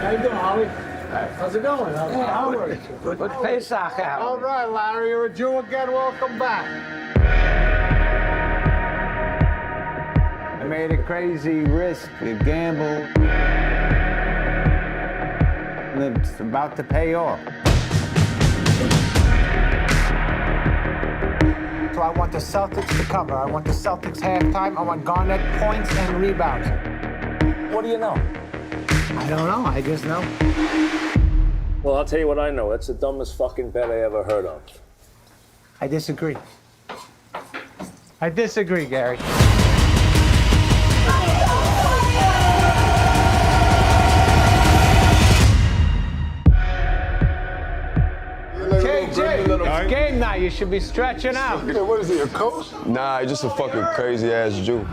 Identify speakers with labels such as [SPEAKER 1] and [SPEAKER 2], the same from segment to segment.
[SPEAKER 1] How you doing, Holly? How's it going? Hey, Howard. Good Pesach out.
[SPEAKER 2] All right, Larry, you're a Jew again. Welcome back.
[SPEAKER 1] I made a crazy risk, a gamble, and it's about to pay off.
[SPEAKER 2] So I want the Celtics to cover. I want the Celtics halftime. I want Garnett points and rebounds.
[SPEAKER 1] What do you know?
[SPEAKER 2] I don't know. I just know.
[SPEAKER 3] Well, I'll tell you what I know. It's the dumbest fucking bet I ever heard of.
[SPEAKER 2] I disagree. I disagree, Gary. KJ, it's game night. You should be stretching out.
[SPEAKER 4] What is he, a coach? Nah, he's just a fucking crazy ass Jew.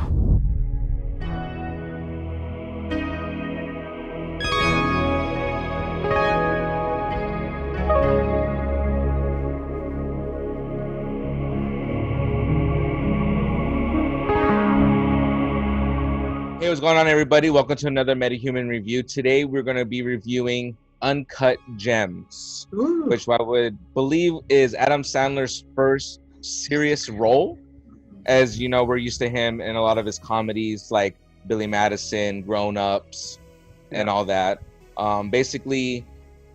[SPEAKER 5] Hey, what's going on, everybody? Welcome to another MetaHuman review. Today, we're going to be reviewing Uncut Gems, which I would believe is Adam Sandler's first serious role. As you know, we're used to him in a lot of his comedies like Billy Madison, Grown Ups, and all that. Basically,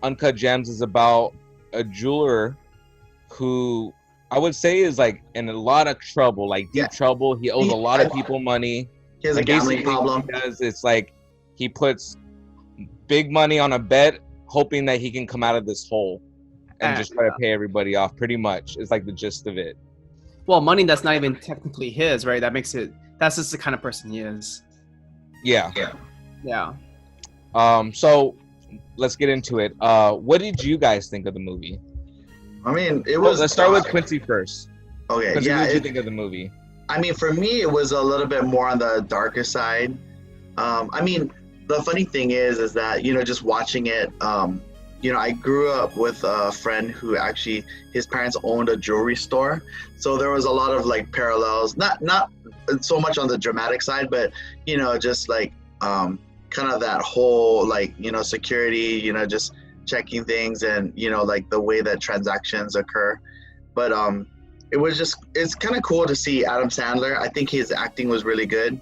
[SPEAKER 5] Uncut Gems is about a jeweler who I would say is like in a lot of trouble, like deep trouble. He owes a lot of people money.
[SPEAKER 6] He has a gambling problem.
[SPEAKER 5] What he does, it's like he puts big money on a bet, hoping that he can come out of this hole and just try to pay everybody off. Pretty much, it's like the gist of it.
[SPEAKER 7] Well, money that's not even technically his, right? That makes it. That's just the kind of person he is.
[SPEAKER 5] Yeah. So let's get into it. What did you guys think of the movie?
[SPEAKER 6] I mean, it was.
[SPEAKER 5] Let's start with Quincy first.
[SPEAKER 6] Okay.
[SPEAKER 5] Quincy,
[SPEAKER 6] yeah.
[SPEAKER 5] what did you think of the movie?
[SPEAKER 6] I mean, for me, it was a little bit more on the darker side. I mean, the funny thing is that, you know, just watching it, you know, I grew up with a friend who actually, his parents owned a jewelry store. So there was a lot of like parallels, not so much on the dramatic side, but, you know, just like kind of that whole like, you know, security, you know, just checking things and, you know, like the way that transactions occur. But, it's kind of cool to see Adam Sandler. I think his acting was really good.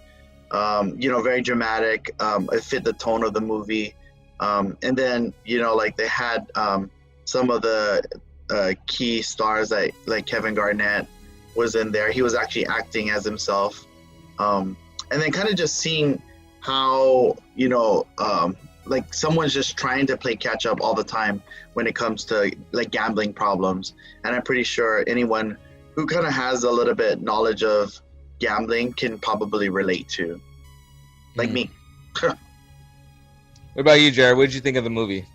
[SPEAKER 6] You know, very dramatic. It fit the tone of the movie. And then, you know, like they had some of the key stars like Kevin Garnett was in there. He was actually acting as himself. And then kind of just seeing how, you know, like someone's just trying to play catch up all the time when it comes to like gambling problems. And I'm pretty sure anyone who kind of has a little bit knowledge of gambling can probably relate to, like me.
[SPEAKER 5] What about you, Jared? What did you think of the movie?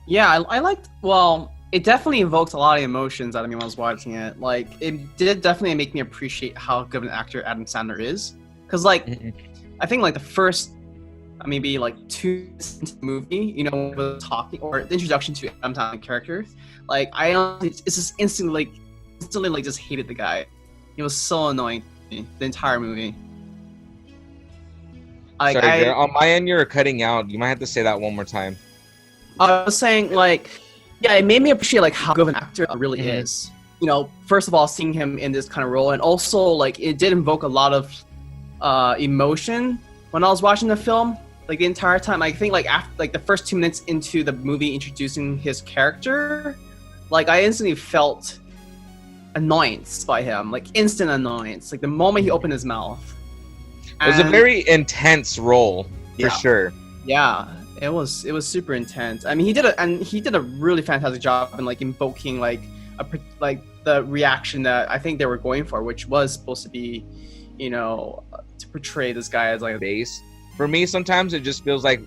[SPEAKER 7] Yeah, I liked. Well, it definitely evoked a lot of emotions out of me when I was watching it. Like, it did definitely make me appreciate how good of an actor Adam Sandler is. Because, like, I think like the first maybe like 2 minutes into the movie, you know, with talking or the introduction to Adam Sandler character, like it's just instantly like just hated the guy. He was so annoying to me, the entire movie. Like,
[SPEAKER 5] Sorry, Jared, on my end, you're cutting out. You might have to say that one more time.
[SPEAKER 7] I was saying, like, yeah, it made me appreciate like how good of an actor he really is. You know, first of all, seeing him in this kind of role, and also like it did invoke a lot of emotion when I was watching the film. Like the entire time, I think like after like the first 2 minutes into the movie introducing his character, like I instantly felt annoyance by him, like instant annoyance. Like the moment he opened his mouth.
[SPEAKER 5] It was a very intense role, for sure.
[SPEAKER 7] Yeah, it was super intense. I mean, he did a really fantastic job in like invoking like the reaction that I think they were going for, which was supposed to be, you know, to portray this guy as like a
[SPEAKER 5] base. For me, sometimes it just feels like,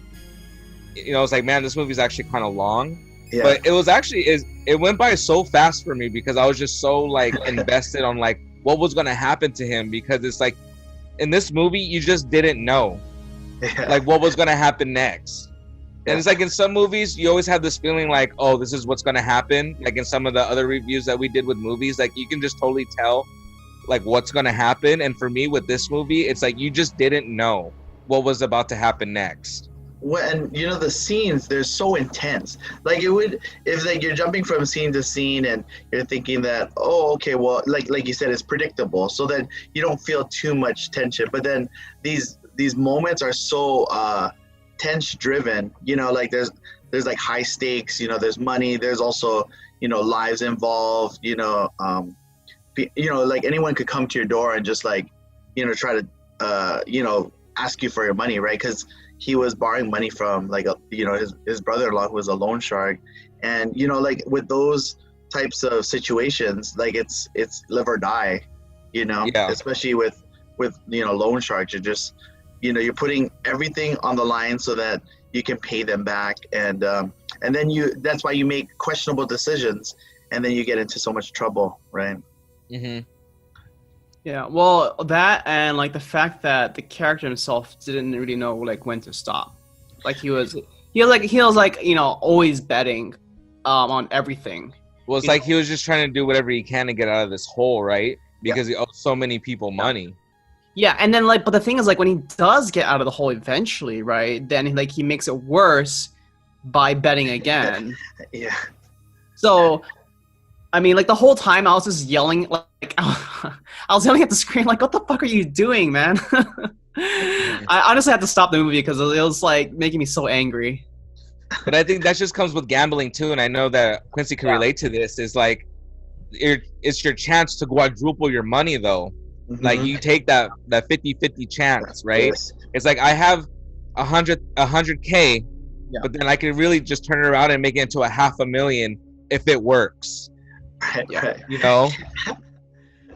[SPEAKER 5] you know, it's like, man, this movie's actually kind of long. Yeah. But it was actually it went by so fast for me because I was just so like invested on like what was gonna happen to him, because it's like in this movie you just didn't know like what was gonna happen next. And it's like in some movies you always have this feeling like, oh, this is what's gonna happen. Like in some of the other reviews that we did with movies, like you can just totally tell like what's gonna happen. And for me with this movie, it's like you just didn't know what was about to happen next.
[SPEAKER 6] when the scenes, they're so intense. Like it would, if like you're jumping from scene to scene and you're thinking that, oh, okay, well, like you said, it's predictable, so that you don't feel too much tension. But then these moments are so tense driven. Like there's like high stakes. There's money. There's also lives involved. Like anyone could come to your door and just like try to ask you for your money, right? Because he was borrowing money from like his brother-in-law who was a loan shark, and like with those types of situations, like it's live or die, especially with loan sharks. You're just you're putting everything on the line so that you can pay them back, and then that's why you make questionable decisions, and then you get into so much trouble, right?
[SPEAKER 5] Mm-hmm.
[SPEAKER 7] Yeah, well, that and like the fact that the character himself didn't really know like when to stop. Like he was like always betting on everything.
[SPEAKER 5] Well, it's like he was just trying to do whatever he can to get out of this hole, right? Because he owes so many people money.
[SPEAKER 7] Yeah, and then but the thing is, like, when he does get out of the hole eventually, right? Then like he makes it worse by betting again.
[SPEAKER 6] Yeah.
[SPEAKER 7] So, I mean, like the whole time I was just yelling, like I was yelling at the screen, like, "What the fuck are you doing, man?" I honestly had to stop the movie because it was like making me so angry.
[SPEAKER 5] But I think that just comes with gambling too, and I know that Quincy can relate to this. Is like, it's your chance to quadruple your money, though. Mm-hmm. Like you take that 50-50 chance, right? Yes. It's like I have 100K, but then I could really just turn it around and make it into $500,000 if it works.
[SPEAKER 6] Right.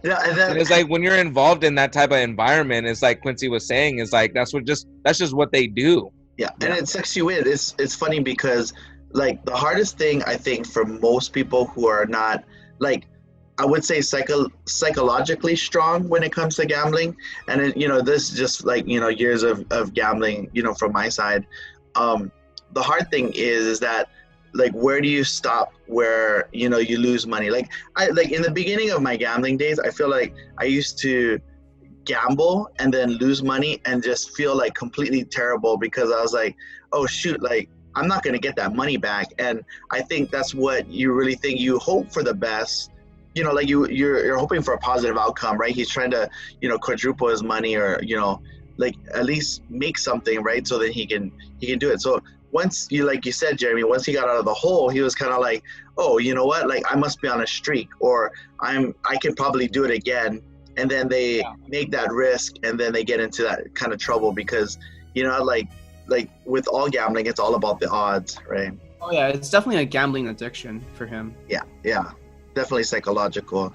[SPEAKER 5] Yeah, and it's like when you're involved in that type of environment, it's like Quincy was saying, is like that's just what they do.
[SPEAKER 6] Yeah, and it sucks you in. It's funny because like the hardest thing I think for most people who are not like, I would say psychologically strong when it comes to gambling, and this is just like years of gambling from my side. The hard thing is that like where do you stop where you lose money? Like I like in the beginning of my gambling days, I feel like I used to gamble and then lose money and just feel like completely terrible because I was like, oh shoot, like I'm not gonna get that money back. And I think that's what you really think. You hope for the best, like you're hoping for a positive outcome, right? He's trying to quadruple his money or like at least make something, right? So that he can do it. So once like you said, Jeremy, once he got out of the hole, he was kind of like, oh, you know what? Like I must be on a streak, or I can probably do it again. And then they make that risk, and then they get into that kind of trouble because, like with all gambling, it's all about the odds, right?
[SPEAKER 7] Oh yeah, it's definitely a gambling addiction for him.
[SPEAKER 6] Yeah, definitely psychological.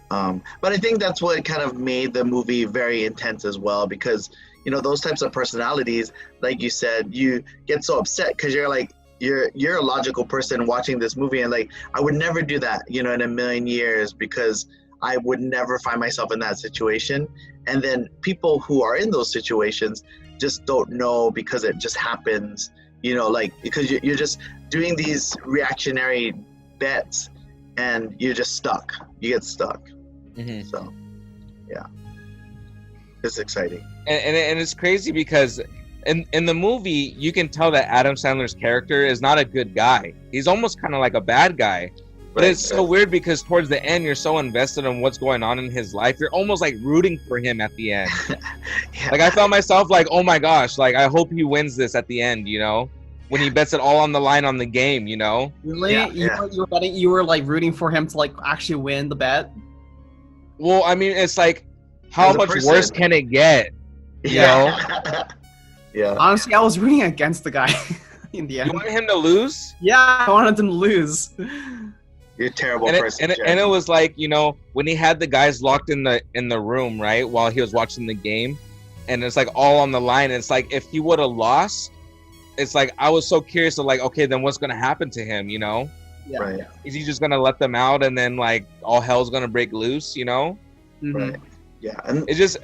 [SPEAKER 6] But I think that's what kind of made the movie very intense as well, because those types of personalities, like you said, you get so upset because you're like you're a logical person watching this movie, and like I would never do that, in a million years, because I would never find myself in that situation. And then people who are in those situations just don't know because it just happens, like because you're just doing these reactionary bets and you're just stuck. You get stuck. Mm-hmm. So, yeah, it's exciting.
[SPEAKER 5] And it's crazy because in the movie, you can tell that Adam Sandler's character is not a good guy. He's almost kind of like a bad guy. But it's so weird because towards the end, you're so invested in what's going on in his life. You're almost like rooting for him at the end. Like I found myself like, oh my gosh, like I hope he wins this at the end, when he bets it all on the line on the game,
[SPEAKER 7] Really? You were like rooting for him to like actually win the bet?
[SPEAKER 5] Well, I mean, it's like, how much worse can it get? You know?
[SPEAKER 6] Yeah.
[SPEAKER 7] Honestly, I was rooting against the guy in the end.
[SPEAKER 5] You wanted him to lose?
[SPEAKER 7] Yeah, I wanted him to lose.
[SPEAKER 6] You're a terrible person.
[SPEAKER 5] And it was like, when he had the guys locked in the room, right, while he was watching the game, and it's like all on the line. And it's like if he would have lost, it's like I was so curious of like, okay, then what's gonna happen to him,
[SPEAKER 7] Yeah.
[SPEAKER 6] Right.
[SPEAKER 5] Is he just gonna let them out and then like all hell's gonna break loose,
[SPEAKER 7] Mm-hmm.
[SPEAKER 6] Right. Yeah. And
[SPEAKER 5] it just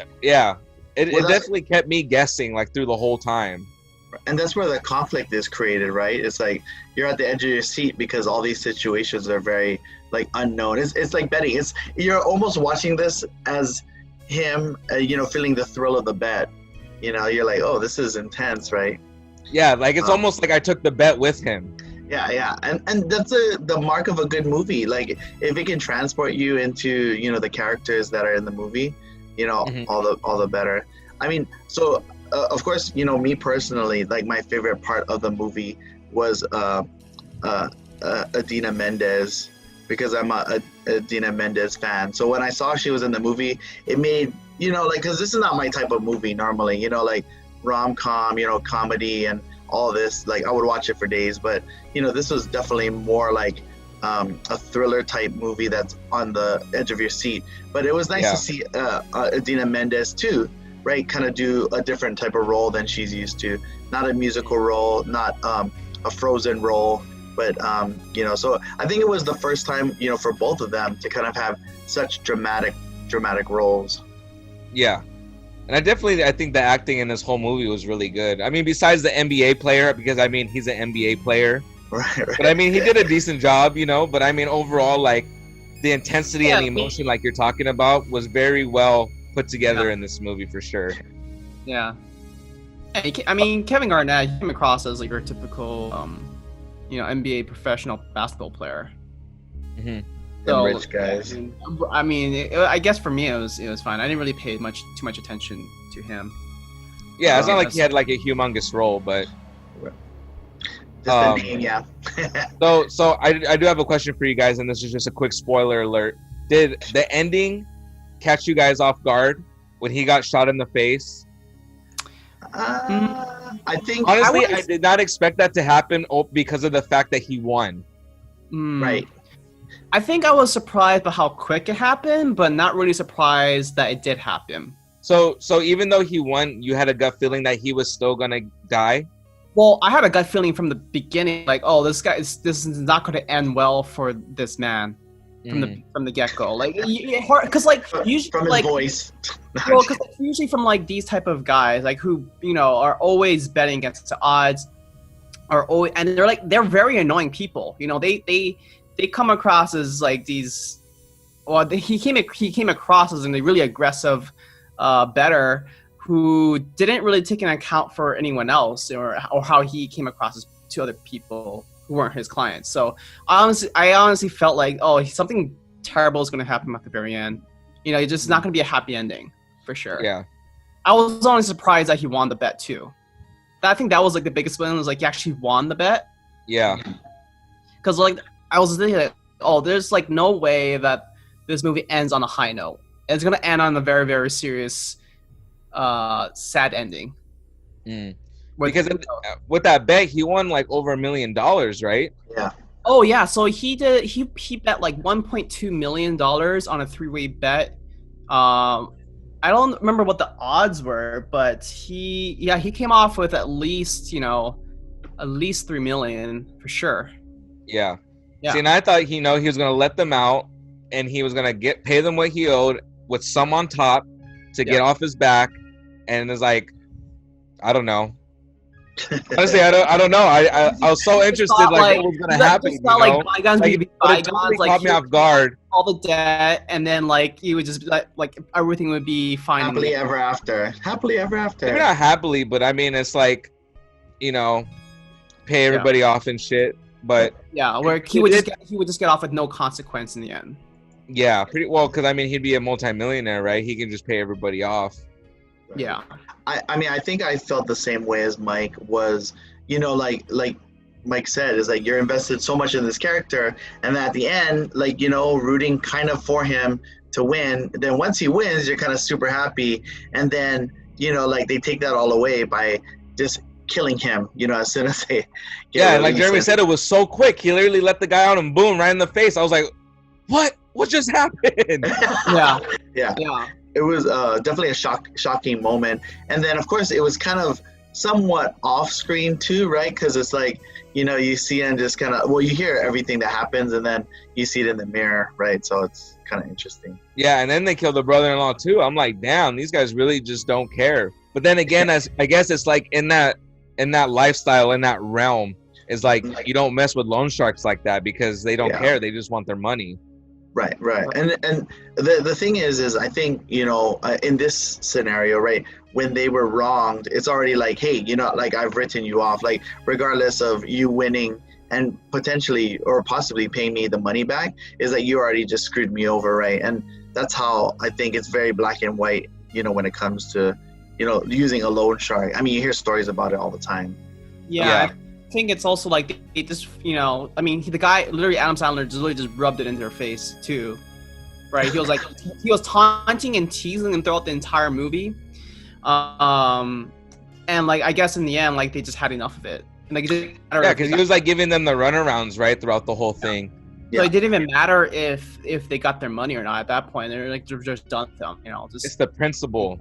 [SPEAKER 5] it definitely kept me guessing like through the whole time.
[SPEAKER 6] And that's where the conflict is created, right? It's like you're at the edge of your seat because all these situations are very like unknown. It's like betting. You're almost watching this as him, feeling the thrill of the bet. You're like, oh, this is intense, right?
[SPEAKER 5] Yeah, like it's almost like I took the bet with him.
[SPEAKER 6] Yeah, and that's the mark of a good movie. Like if it can transport you into the characters that are in the movie, all the better. I mean, so of course me personally, like my favorite part of the movie was Adina Mendes, because I'm a Adina Mendes fan. So when I saw she was in the movie, it made because this is not my type of movie normally. Like rom-com, comedy and all this. Like I would watch it for days, but this was definitely more like a thriller type movie that's on the edge of your seat. But it was nice to see Adina Mendes too, right? Kind of do a different type of role than she's used to. Not a musical role, not a Frozen role, but so I think it was the first time for both of them to kind of have such dramatic roles.
[SPEAKER 5] Yeah. And I think the acting in this whole movie was really good. I mean, besides the NBA player, because I mean he's an NBA player.
[SPEAKER 6] Right.
[SPEAKER 5] But I mean he did a decent job, but I mean overall, like the intensity and the emotion like you're talking about was very well put together in this movie for sure.
[SPEAKER 7] Yeah. I mean Kevin Garnett, he came across as like your typical NBA professional basketball player.
[SPEAKER 5] Mm-hmm.
[SPEAKER 7] So,
[SPEAKER 6] rich guys.
[SPEAKER 7] I mean, I guess for me it was fine. I didn't really pay too much attention to him.
[SPEAKER 5] Yeah, it's not like he had like a humongous role, but
[SPEAKER 6] just the name, yeah.
[SPEAKER 5] so I do have a question for you guys, and this is just a quick spoiler alert. Did the ending catch you guys off guard when he got shot in the face?
[SPEAKER 6] I think
[SPEAKER 5] honestly, I did not expect that to happen because of the fact that he won.
[SPEAKER 6] Right.
[SPEAKER 7] I think I was surprised by how quick it happened, but not really surprised that it did happen.
[SPEAKER 5] So even though he won, you had a gut feeling that he was still gonna die?
[SPEAKER 7] Well, I had a gut feeling from the beginning, like, oh, this is not going to end well for this man from the get go. Like, because like usually
[SPEAKER 6] from his
[SPEAKER 7] like
[SPEAKER 6] voice.
[SPEAKER 7] well, because usually from like these type of guys, like who are always betting against the odds, and they're very annoying people. They come across as like these. Well, he came across as a really aggressive bettor who didn't really take into account for anyone else or how he came across to other people who weren't his clients. So I honestly felt like, oh, something terrible is going to happen at the very end. It's just not going to be a happy ending for sure.
[SPEAKER 5] Yeah.
[SPEAKER 7] I was only surprised that he won the bet too. I think that was like the biggest win, was like he actually won the bet.
[SPEAKER 5] Yeah.
[SPEAKER 7] Because like I was thinking, like, oh, there's like no way that this movie ends on a high note. It's going to end on a very, very serious sad ending.
[SPEAKER 5] Because with that bet he won like over $1 million, right?
[SPEAKER 6] Yeah.
[SPEAKER 7] Oh yeah, so he bet like $1.2 million on a 3-way bet. I don't remember what the odds were, but he came off with at least 3 million for sure.
[SPEAKER 5] Yeah. See, and I thought he was gonna let them out and he was gonna pay them what he owed with some on top to get off his back, and it's like, I don't know. Honestly, I don't know. I was so interested, like what was gonna happen.
[SPEAKER 7] Like bygones be bygones.
[SPEAKER 5] Totally
[SPEAKER 7] like
[SPEAKER 5] caught me off guard.
[SPEAKER 7] All the debt, and then like you would just like everything would be fine.
[SPEAKER 6] Happily ever after. Happily ever after.
[SPEAKER 5] Maybe not happily, but I mean, it's like, pay everybody off and shit. But
[SPEAKER 7] where he would just get off with no consequence in the end.
[SPEAKER 5] Yeah, pretty well, because I mean he'd be a multi-millionaire, right? He can just pay everybody off.
[SPEAKER 7] Yeah.
[SPEAKER 6] I mean, I think I felt the same way as Mike was, like Mike said, is like you're invested so much in this character, and at the end, like, rooting kind of for him to win. Then once he wins, you're kind of super happy, and then like they take that all away by just killing him, as soon as they
[SPEAKER 5] like Jeremy said, it was so quick. He literally let the guy out and boom, right in the face. I was like, what just happened?
[SPEAKER 7] Yeah.
[SPEAKER 6] It was definitely a shocking moment. And then, of course, it was kind of somewhat off-screen too, right? Because it's like, you see and just kind of, you hear everything that happens, and then you see it in the mirror, right? So it's kind of interesting.
[SPEAKER 5] Yeah, and then they killed the brother-in-law too. I'm like, damn, these guys really just don't care. But then again, I guess it's like in that lifestyle, in that realm, is like you don't mess with loan sharks like that because they don't care. They just want their money.
[SPEAKER 6] Right, and the thing is I think in this scenario, right, when they were wronged, it's already like, hey, like I've written you off, like regardless of you winning and potentially or possibly paying me the money back, is that you already just screwed me over, right? And that's how I think it's very black and white, when it comes to using a loan shark. I mean, you hear stories about it all the time.
[SPEAKER 7] Yeah. I think it's also like they just, I mean, the guy, literally Adam Sandler, just literally just rubbed it into their face too, right? He was like, he was taunting and teasing them throughout the entire movie, and like I guess in the end, like they just had enough of it. And, like,
[SPEAKER 5] because he was like giving them the runarounds right throughout the whole thing.
[SPEAKER 7] So it didn't even matter if they got their money or not at that point. They're like, they're just done with them, Just
[SPEAKER 5] it's the principle.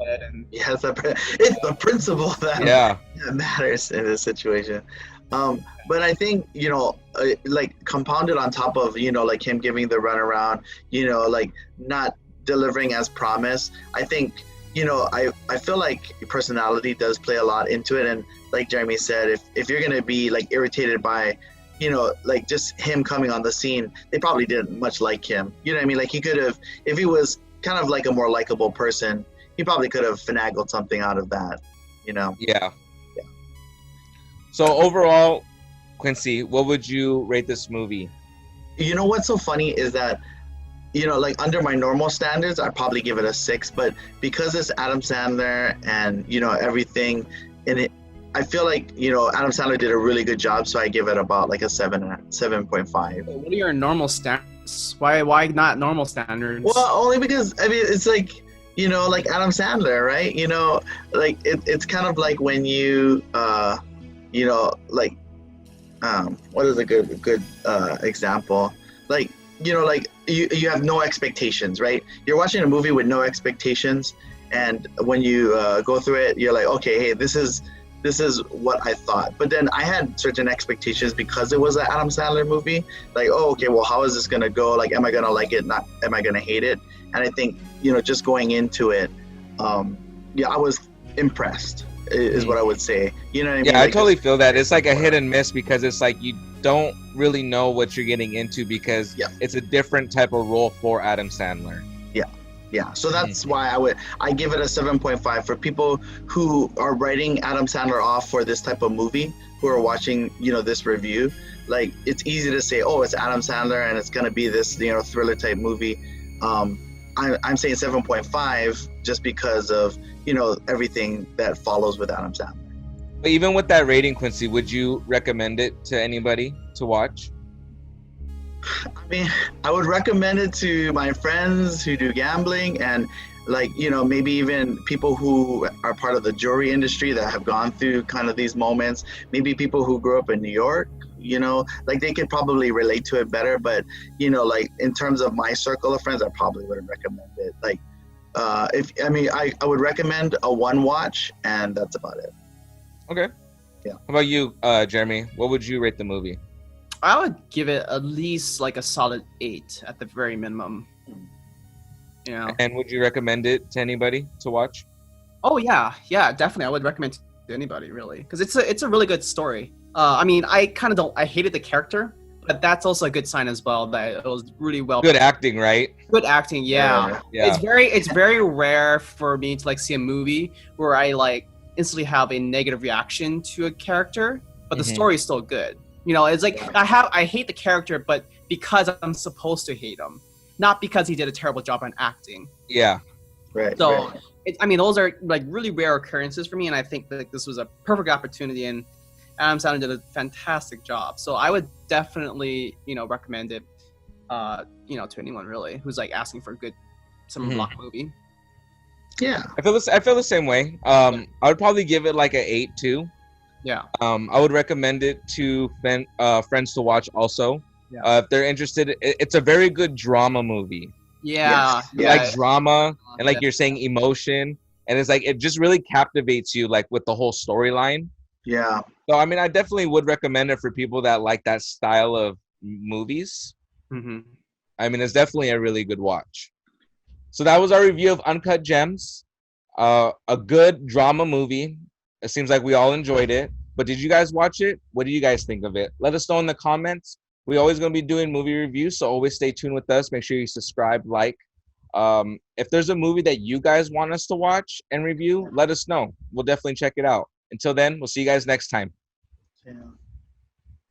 [SPEAKER 6] It's the principle that matters in this situation. But I think like compounded on top of like him giving the runaround, like not delivering as promised. I think I feel like personality does play a lot into it, and like Jeremy said, if you're gonna be like irritated by like just him coming on the scene, they probably didn't much like him. You know what I mean? Like he could have, if he was kind of like a more likable person, he probably could have finagled something out of that.
[SPEAKER 5] Yeah. So overall, Quincy, what would you rate this movie?
[SPEAKER 6] What's so funny is that, like under my normal standards, I'd probably give it a 6, but because it's Adam Sandler and, everything in it, I feel like, Adam Sandler did a really good job, so I give it about like a 7.5.
[SPEAKER 7] What are your normal standards? Why not normal standards?
[SPEAKER 6] Well, only because, I mean, it's like, like Adam Sandler, right? Like it's kind of like when you, like, what is a good example? Like, like you have no expectations, right? You're watching a movie with no expectations, and when you go through it, you're like, okay, hey, this is what I thought. But then I had certain expectations because it was an Adam Sandler movie. Like, oh, okay, well, how is this gonna go? Like, am I gonna like it? Not, am I gonna hate it? And I think, just going into it, I was impressed. Is what I would say. You know what I mean?
[SPEAKER 5] Yeah,
[SPEAKER 6] like,
[SPEAKER 5] I totally feel that. It's like a hit and miss because it's like you don't really know what you're getting into because it's a different type of role for Adam Sandler.
[SPEAKER 6] Yeah. So that's why I give it a 7.5 for people who are writing Adam Sandler off for this type of movie, who are watching, this review. Like, it's easy to say, oh, it's Adam Sandler and it's gonna be this, thriller type movie. I'm saying 7.5 just because of, everything that follows with Adam Sandler.
[SPEAKER 5] But even with that rating, Quincy, would you recommend it to anybody to watch?
[SPEAKER 6] I mean, I would recommend it to my friends who do gambling and like, maybe even people who are part of the jewelry industry that have gone through kind of these moments. Maybe people who grew up in New York, like they could probably relate to it better. But, like in terms of my circle of friends, I probably wouldn't recommend it. Like, I would recommend a one watch, and that's about it.
[SPEAKER 5] Okay.
[SPEAKER 6] Yeah.
[SPEAKER 5] How about you, Jeremy? What would you rate the movie?
[SPEAKER 7] I would give it at least like a solid 8 at the very minimum.
[SPEAKER 5] And would you recommend it to anybody to watch?
[SPEAKER 7] Oh yeah, definitely. I would recommend it to anybody really, because it's a really good story. I mean, I hated the character, but that's also a good sign as well that it was really well.
[SPEAKER 5] Good acting, right?
[SPEAKER 7] Good acting, yeah.
[SPEAKER 5] Yeah.
[SPEAKER 7] It's very rare for me to like see a movie where I like instantly have a negative reaction to a character, but the story is still good. It's like I hate the character, but because I'm supposed to hate him, not because he did a terrible job on acting.
[SPEAKER 5] Yeah.
[SPEAKER 6] Right.
[SPEAKER 7] So, those are like really rare occurrences for me, and I think that this was a perfect opportunity, and Adam Sandler did a fantastic job. So I would definitely, recommend it, to anyone really who's like asking for a good summer block movie.
[SPEAKER 6] Yeah.
[SPEAKER 5] I feel the same way. I would probably give it like an 8 too.
[SPEAKER 7] Yeah.
[SPEAKER 5] I would recommend it to friends to watch also.
[SPEAKER 7] Yeah.
[SPEAKER 5] If they're interested, it's a very good drama movie.
[SPEAKER 7] Yeah.
[SPEAKER 6] Yes.
[SPEAKER 5] Like drama and like you're saying emotion, and it's like it just really captivates you like with the whole storyline.
[SPEAKER 6] Yeah.
[SPEAKER 5] So I mean, I definitely would recommend it for people that like that style of movies.
[SPEAKER 7] Mm-hmm.
[SPEAKER 5] I mean, it's definitely a really good watch. So that was our review of Uncut Gems, a good drama movie. It seems like we all enjoyed it. But did you guys watch it? What do you guys think of it? Let us know in the comments. We're always going to be doing movie reviews, so always stay tuned with us. Make sure you subscribe, like. If there's a movie that you guys want us to watch and review, let us know. We'll definitely check it out. Until then, we'll see you guys next time.
[SPEAKER 6] Yeah.